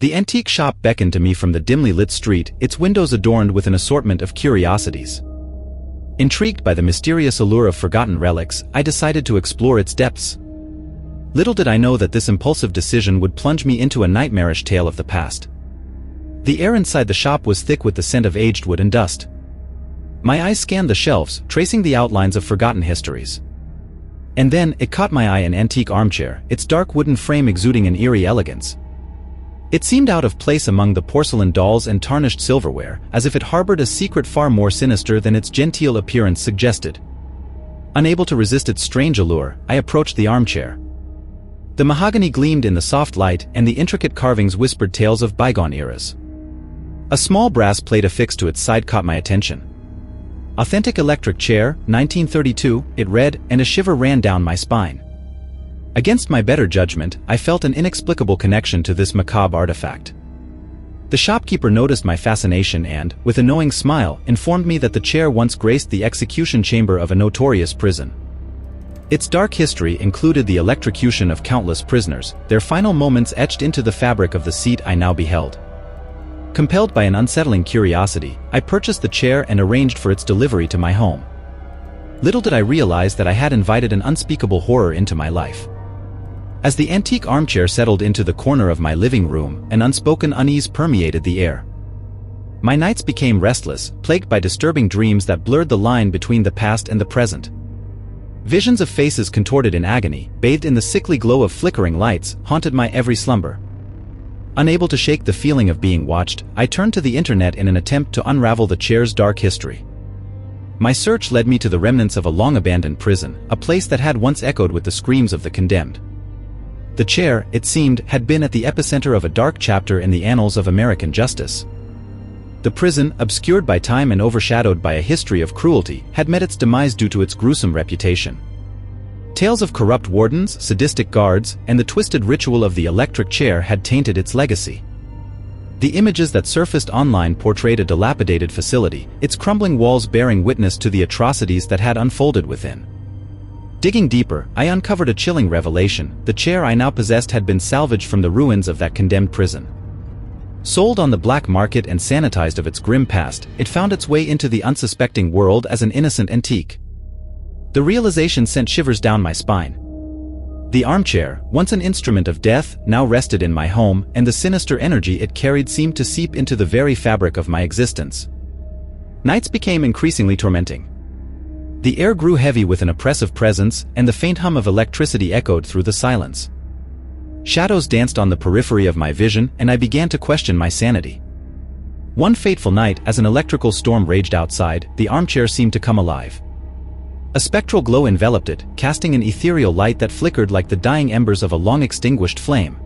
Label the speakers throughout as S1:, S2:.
S1: The antique shop beckoned to me from the dimly lit street, its windows adorned with an assortment of curiosities. Intrigued by the mysterious allure of forgotten relics, I decided to explore its depths. Little did I know that this impulsive decision would plunge me into a nightmarish tale of the past. The air inside the shop was thick with the scent of aged wood and dust. My eyes scanned the shelves, tracing the outlines of forgotten histories. And then, it caught my eye an antique armchair, its dark wooden frame exuding an eerie elegance. It seemed out of place among the porcelain dolls and tarnished silverware, as if it harbored a secret far more sinister than its genteel appearance suggested. Unable to resist its strange allure, I approached the armchair. The mahogany gleamed in the soft light, and the intricate carvings whispered tales of bygone eras. A small brass plate affixed to its side caught my attention. "Authentic electric chair, 1932, it read, and a shiver ran down my spine. Against my better judgment, I felt an inexplicable connection to this macabre artifact. The shopkeeper noticed my fascination and, with a knowing smile, informed me that the chair once graced the execution chamber of a notorious prison. Its dark history included the electrocution of countless prisoners, their final moments etched into the fabric of the seat I now beheld. Compelled by an unsettling curiosity, I purchased the chair and arranged for its delivery to my home. Little did I realize that I had invited an unspeakable horror into my life. As the antique armchair settled into the corner of my living room, an unspoken unease permeated the air. My nights became restless, plagued by disturbing dreams that blurred the line between the past and the present. Visions of faces contorted in agony, bathed in the sickly glow of flickering lights, haunted my every slumber. Unable to shake the feeling of being watched, I turned to the internet in an attempt to unravel the chair's dark history. My search led me to the remnants of a long-abandoned prison, a place that had once echoed with the screams of the condemned. The chair, it seemed, had been at the epicenter of a dark chapter in the annals of American justice. The prison, obscured by time and overshadowed by a history of cruelty, had met its demise due to its gruesome reputation. Tales of corrupt wardens, sadistic guards, and the twisted ritual of the electric chair had tainted its legacy. The images that surfaced online portrayed a dilapidated facility, its crumbling walls bearing witness to the atrocities that had unfolded within. Digging deeper, I uncovered a chilling revelation: the chair I now possessed had been salvaged from the ruins of that condemned prison. Sold on the black market and sanitized of its grim past, it found its way into the unsuspecting world as an innocent antique. The realization sent shivers down my spine. The armchair, once an instrument of death, now rested in my home, and the sinister energy it carried seemed to seep into the very fabric of my existence. Nights became increasingly tormenting. The air grew heavy with an oppressive presence, and the faint hum of electricity echoed through the silence. Shadows danced on the periphery of my vision, and I began to question my sanity. One fateful night, as an electrical storm raged outside, the armchair seemed to come alive. A spectral glow enveloped it, casting an ethereal light that flickered like the dying embers of a long-extinguished flame.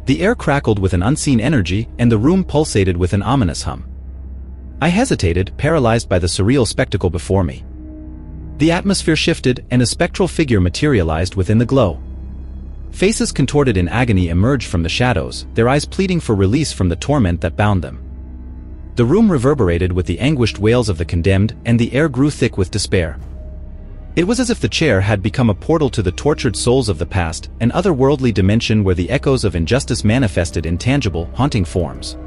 S1: The air crackled with an unseen energy, and the room pulsated with an ominous hum. I hesitated, paralyzed by the surreal spectacle before me. The atmosphere shifted, and a spectral figure materialized within the glow. Faces contorted in agony emerged from the shadows, their eyes pleading for release from the torment that bound them. The room reverberated with the anguished wails of the condemned, and the air grew thick with despair. It was as if the chair had become a portal to the tortured souls of the past, an otherworldly dimension where the echoes of injustice manifested in tangible, haunting forms.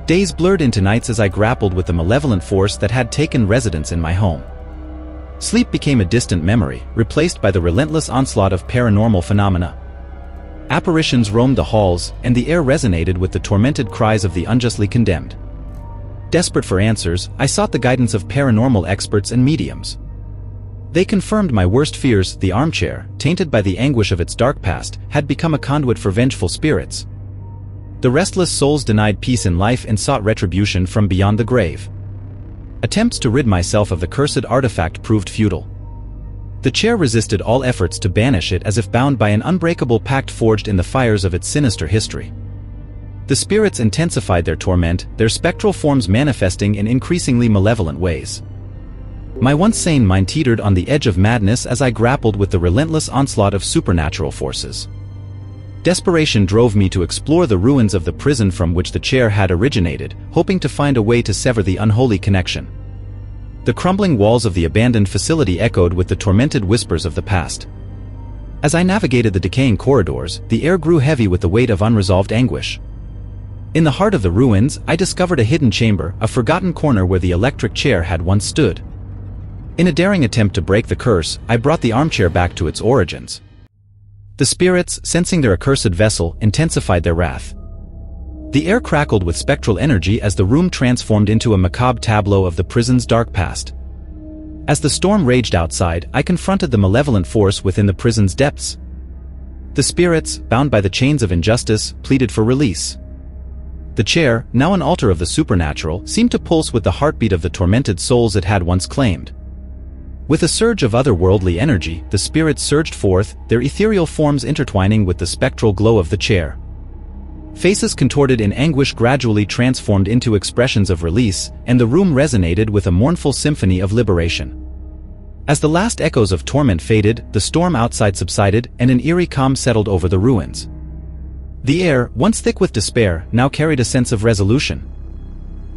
S1: Days blurred into nights as I grappled with the malevolent force that had taken residence in my home. Sleep became a distant memory, replaced by the relentless onslaught of paranormal phenomena. Apparitions roamed the halls, and the air resonated with the tormented cries of the unjustly condemned. Desperate for answers, I sought the guidance of paranormal experts and mediums. They confirmed my worst fears: the armchair, tainted by the anguish of its dark past, had become a conduit for vengeful spirits. The restless souls denied peace in life and sought retribution from beyond the grave. Attempts to rid myself of the cursed artifact proved futile. The chair resisted all efforts to banish it, as if bound by an unbreakable pact forged in the fires of its sinister history. The spirits intensified their torment, their spectral forms manifesting in increasingly malevolent ways. My once sane mind teetered on the edge of madness as I grappled with the relentless onslaught of supernatural forces. Desperation drove me to explore the ruins of the prison from which the chair had originated, hoping to find a way to sever the unholy connection. The crumbling walls of the abandoned facility echoed with the tormented whispers of the past. As I navigated the decaying corridors, the air grew heavy with the weight of unresolved anguish. In the heart of the ruins, I discovered a hidden chamber, a forgotten corner where the electric chair had once stood. In a daring attempt to break the curse, I brought the armchair back to its origins. The spirits, sensing their accursed vessel, intensified their wrath. The air crackled with spectral energy as the room transformed into a macabre tableau of the prison's dark past. As the storm raged outside, I confronted the malevolent force within the prison's depths. The spirits, bound by the chains of injustice, pleaded for release. The chair, now an altar of the supernatural, seemed to pulse with the heartbeat of the tormented souls it had once claimed. With a surge of otherworldly energy, the spirits surged forth, their ethereal forms intertwining with the spectral glow of the chair. Faces contorted in anguish gradually transformed into expressions of release, and the room resonated with a mournful symphony of liberation. As the last echoes of torment faded, the storm outside subsided, and an eerie calm settled over the ruins. The air, once thick with despair, now carried a sense of resolution.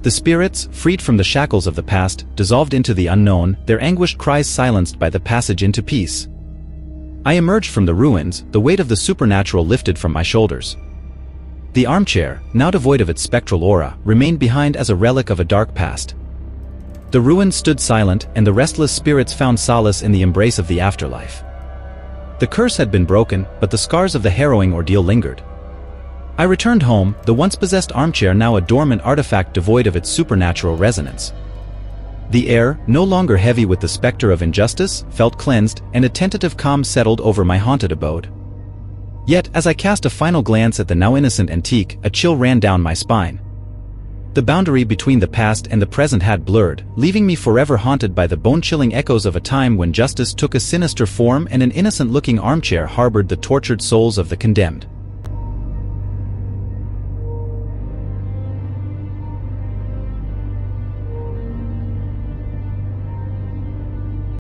S1: The spirits, freed from the shackles of the past, dissolved into the unknown, their anguished cries silenced by the passage into peace. I emerged from the ruins, the weight of the supernatural lifted from my shoulders. The armchair, now devoid of its spectral aura, remained behind as a relic of a dark past. The ruins stood silent, and the restless spirits found solace in the embrace of the afterlife. The curse had been broken, but the scars of the harrowing ordeal lingered. I returned home, the once-possessed armchair now a dormant artifact devoid of its supernatural resonance. The air, no longer heavy with the specter of injustice, felt cleansed, and a tentative calm settled over my haunted abode. Yet, as I cast a final glance at the now innocent antique, a chill ran down my spine. The boundary between the past and the present had blurred, leaving me forever haunted by the bone-chilling echoes of a time when justice took a sinister form and an innocent-looking armchair harbored the tortured souls of the condemned.